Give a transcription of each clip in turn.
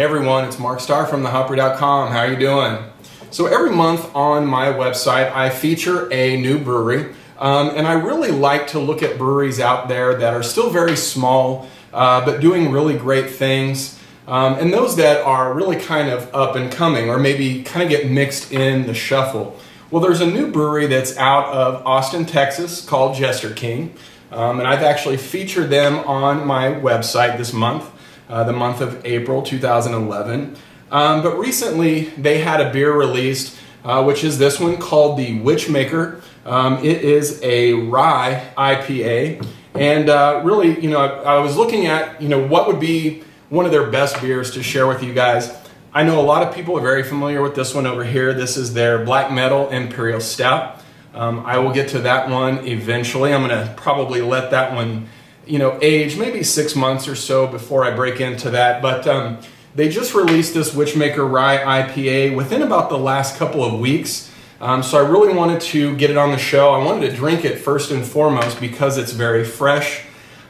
everyone, it's Mark Starr from Hopry.com. How are you doing? So every month on my website I feature a new brewery, and I really like to look at breweries out there that are still very small but doing really great things, and those that are really kind of up and coming or maybe kind of get mixed in the shuffle. Well, there's a new brewery that's out of Austin, Texas called Jester, and I've actually featured them on my website this month. The month of April 2011. But recently they had a beer released, which is this one called the Wytchmaker. It is a rye IPA. And really, I was looking at, what would be one of their best beers to share with you guys. I know a lot of people are very familiar with this one over here. This is their Black Metal Imperial Stout. I will get to that one eventually. I'm going to probably let that one age maybe 6 months or so before I break into that. But they just released this Wytchmaker Rye IPA within about the last couple of weeks. So I really wanted to get it on the show. I wanted to drink it first and foremost because it's very fresh.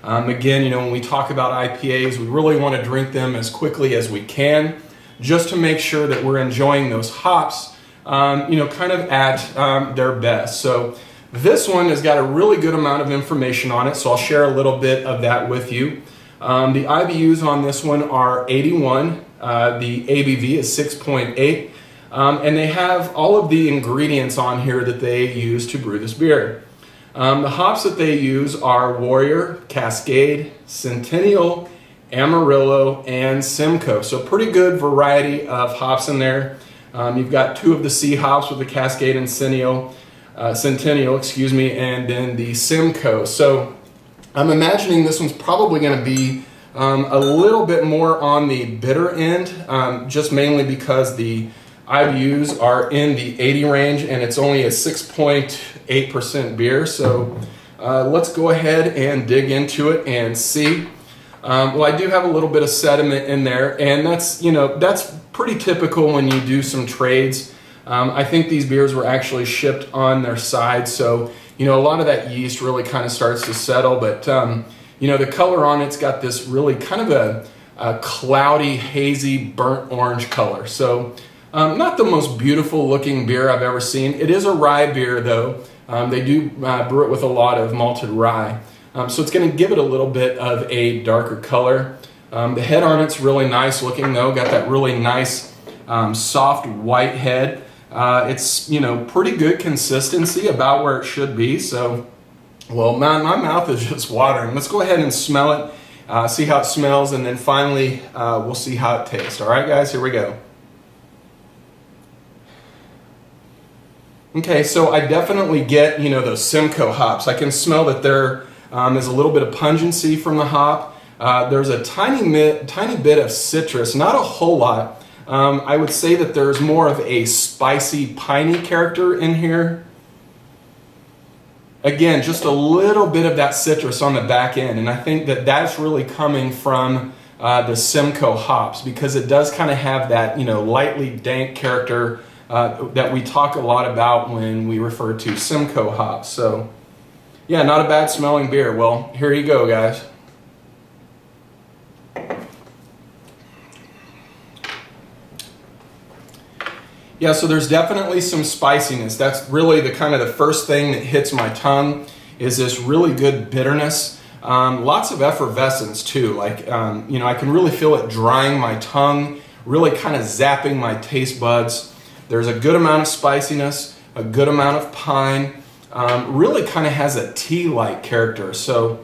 Again, when we talk about IPAs, we really want to drink them as quickly as we can, just to make sure that we're enjoying those hops, kind of at their best. So this one has got a really good amount of information on it, so I'll share a little bit of that with you. The IBUs on this one are 81. The ABV is 6.8. And they have all of the ingredients on here that they use to brew this beer. The hops that they use are Warrior, Cascade, Centennial, Amarillo, and Simcoe. So pretty good variety of hops in there. You've got two of the C hops with the Cascade and Centennial, and then the Simcoe. So I'm imagining this one's probably going to be a little bit more on the bitter end, just mainly because the IBUs are in the 80 range and it's only a 6.8% beer. So let's go ahead and dig into it and see. Well, I do have a little bit of sediment in there, and that's pretty typical when you do some trades. I think these beers were actually shipped on their side, so a lot of that yeast really kind of starts to settle. But the color on it's got this really kind of a cloudy, hazy, burnt orange color. So not the most beautiful looking beer I've ever seen. It is a rye beer though. They do brew it with a lot of malted rye. So it's going to give it a little bit of a darker color. The head on it's really nice looking though. Got that really nice soft white head. It's pretty good consistency, about where it should be. So, well, my mouth is just watering. Let's go ahead and smell it, see how it smells, and then finally we'll see how it tastes. All right, guys, here we go. Okay, so I definitely get those Simcoe hops. I can smell that there is a little bit of pungency from the hop. There's a tiny bit of citrus, not a whole lot. I would say that there's more of a spicy, piney character in here. Again, just a little bit of that citrus on the back end, and I think that that's really coming from the Simcoe hops, because it does kind of have that lightly dank character that we talk a lot about when we refer to Simcoe hops. So yeah, not a bad smelling beer. Well, here you go, guys. Yeah, so there's definitely some spiciness. That's really the first thing that hits my tongue, is this really good bitterness. Lots of effervescence too. Like, I can really feel it drying my tongue, really kind of zapping my taste buds. There's a good amount of spiciness, a good amount of pine. Really kind of has a tea-like character. So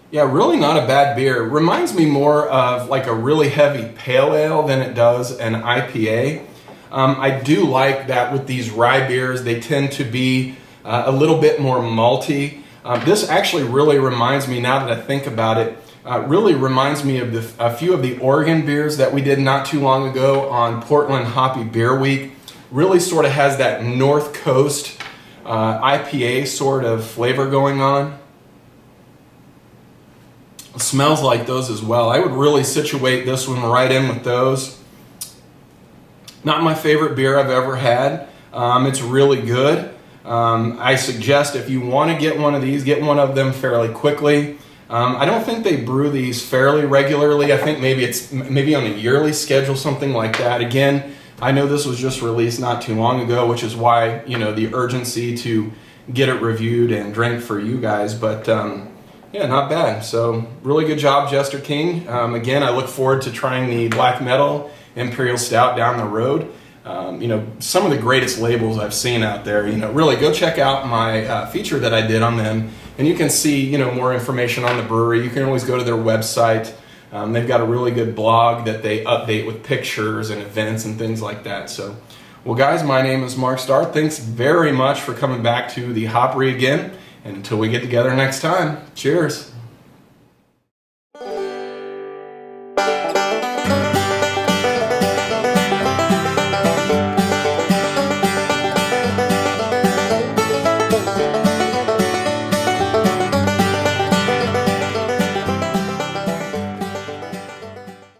yeah, really not a bad beer. Reminds me more of like a really heavy pale ale than it does an IPA. I do like that with these rye beers. They tend to be a little bit more malty. This actually really reminds me, now that I think about it, really reminds me of a few of the Oregon beers that we did not too long ago on Portland Hoppy Beer Week. Really sort of has that North Coast IPA sort of flavor going on. It smells like those as well. I would really situate this one right in with those. Not my favorite beer I've ever had. It's really good. I suggest if you want to get one of these, get one of them fairly quickly. I don't think they brew these fairly regularly. I think maybe it's maybe on a yearly schedule, something like that. Again, I know this was just released not too long ago, which is why, you know, the urgency to get it reviewed and drink for you guys. But yeah, not bad. So really good job, Jester King. Again, I look forward to trying the Black Metal Imperial Stout down the road. You know, some of the greatest labels I've seen out there. You know, really go check out my feature that I did on them, and you can see, you know, more information on the brewery. You can always go to their website. They've got a really good blog that they update with pictures and events and things like that. So, well guys, my name is Mark Starr. Thanks very much for coming back to the Hopry again. And until we get together next time, cheers.